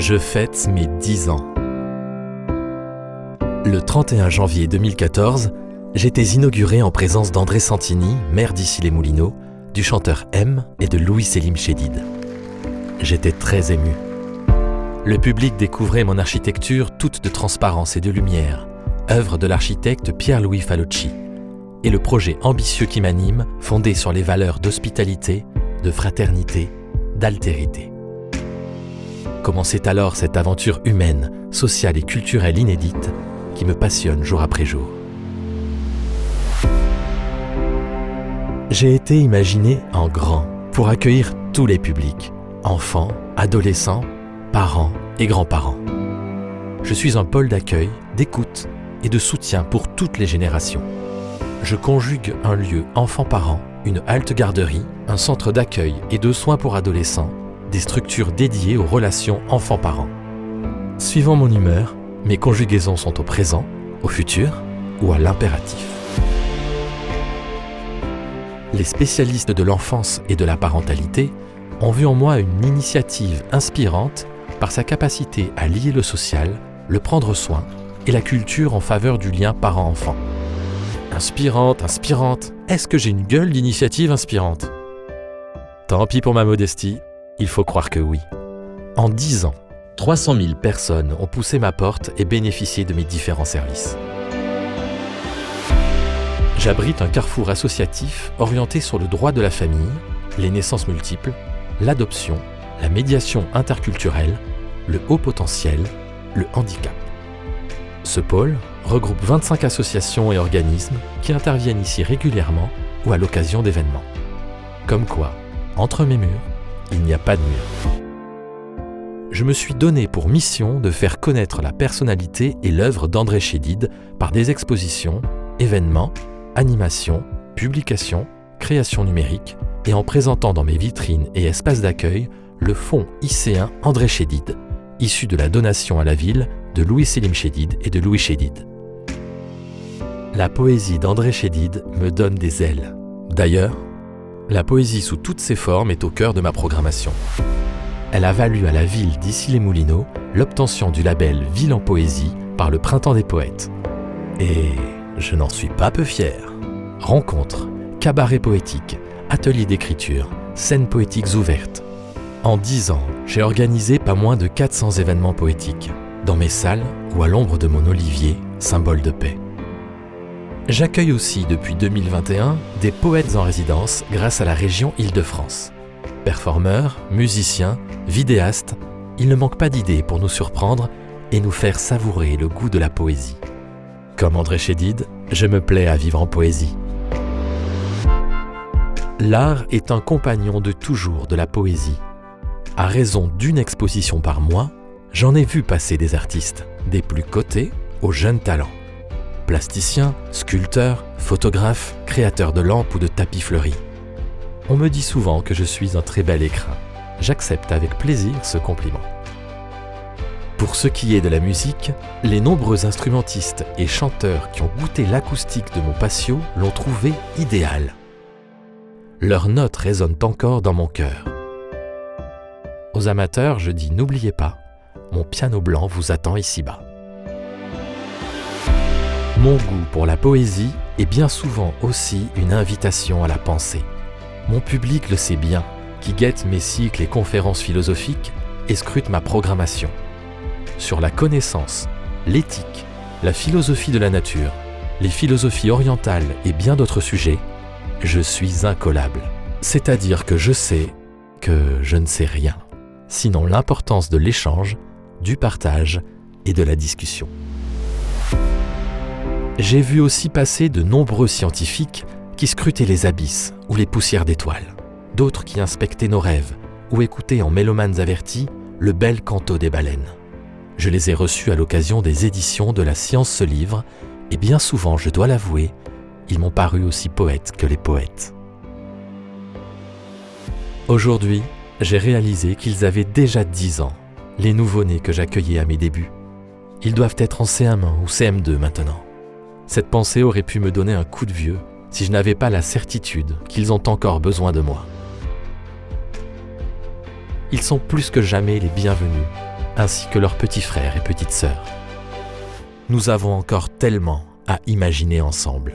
Je fête mes 10 ans. Le 31 janvier 2014, j'étais inauguré en présence d'André Santini, maire d'Issy-les-Moulineaux, du chanteur M et de Louis Selim Chedid. J'étais très ému. Le public découvrait mon architecture toute de transparence et de lumière, œuvre de l'architecte Pierre-Louis Falocci, et le projet ambitieux qui m'anime, fondé sur les valeurs d'hospitalité, de fraternité, d'altérité. Commençait alors cette aventure humaine, sociale et culturelle inédite qui me passionne jour après jour. J'ai été imaginé en grand pour accueillir tous les publics, enfants, adolescents, parents et grands-parents. Je suis un pôle d'accueil, d'écoute et de soutien pour toutes les générations. Je conjugue un lieu enfants-parents, une halte garderie, un centre d'accueil et de soins pour adolescents, des structures dédiées aux relations enfants-parents. Suivant mon humeur, mes conjugaisons sont au présent, au futur ou à l'impératif. Les spécialistes de l'enfance et de la parentalité ont vu en moi une initiative inspirante par sa capacité à lier le social, le prendre soin et la culture en faveur du lien parent-enfant. Inspirante, est-ce que j'ai une gueule d'initiative inspirante ? Tant pis pour ma modestie, il faut croire que oui. En 10 ans, 300 000 personnes ont poussé ma porte et bénéficié de mes différents services. J'abrite un carrefour associatif orienté sur le droit de la famille, les naissances multiples, l'adoption, la médiation interculturelle, le haut potentiel, le handicap. Ce pôle regroupe 25 associations et organismes qui interviennent ici régulièrement ou à l'occasion d'événements. Comme quoi, entre mes murs, il n'y a pas de mur. Je me suis donné pour mission de faire connaître la personnalité et l'œuvre d'André Chedid par des expositions, événements, animations, publications, créations numériques et en présentant dans mes vitrines et espaces d'accueil le fonds IC1 André Chedid, issu de la donation à la ville de Louis Selim Chedid et de Louis Chedid. La poésie d'André Chedid me donne des ailes. D'ailleurs, la poésie sous toutes ses formes est au cœur de ma programmation. Elle a valu à la ville d'Issy-les-Moulineaux l'obtention du label Ville en Poésie par le Printemps des Poètes. Et je n'en suis pas peu fier. Rencontres, cabarets poétiques, ateliers d'écriture, scènes poétiques ouvertes. En 10 ans, j'ai organisé pas moins de 400 événements poétiques, dans mes salles ou à l'ombre de mon olivier, symbole de paix. J'accueille aussi depuis 2021 des poètes en résidence grâce à la région Île-de-France. Performeurs, musiciens, vidéastes, il ne manque pas d'idées pour nous surprendre et nous faire savourer le goût de la poésie. Comme André Chedid, je me plais à vivre en poésie. L'art est un compagnon de toujours de la poésie. À raison d'une exposition par mois, j'en ai vu passer des artistes, des plus cotés aux jeunes talents. Plasticiens, sculpteurs, photographes, créateurs de lampes ou de tapis fleuris. On me dit souvent que je suis un très bel écrin. J'accepte avec plaisir ce compliment. Pour ce qui est de la musique, les nombreux instrumentistes et chanteurs qui ont goûté l'acoustique de mon patio l'ont trouvé idéal. Leurs notes résonnent encore dans mon cœur. Aux amateurs, je dis n'oubliez pas, mon piano blanc vous attend ici-bas. Mon goût pour la poésie est bien souvent aussi une invitation à la pensée. Mon public le sait bien, qui guette mes cycles et conférences philosophiques et scrute ma programmation. Sur la connaissance, l'éthique, la philosophie de la nature, les philosophies orientales et bien d'autres sujets, je suis incollable. C'est-à-dire que je sais que je ne sais rien, sinon l'importance de l'échange, du partage et de la discussion. J'ai vu aussi passer de nombreux scientifiques qui scrutaient les abysses ou les poussières d'étoiles, d'autres qui inspectaient nos rêves ou écoutaient en mélomanes avertis le bel canto des baleines. Je les ai reçus à l'occasion des éditions de La Science se livre et bien souvent, je dois l'avouer, ils m'ont paru aussi poètes que les poètes. Aujourd'hui, j'ai réalisé qu'ils avaient déjà 10 ans, les nouveau-nés que j'accueillais à mes débuts. Ils doivent être en CM1 ou CM2 maintenant. Cette pensée aurait pu me donner un coup de vieux si je n'avais pas la certitude qu'ils ont encore besoin de moi. Ils sont plus que jamais les bienvenus, ainsi que leurs petits frères et petites sœurs. Nous avons encore tellement à imaginer ensemble.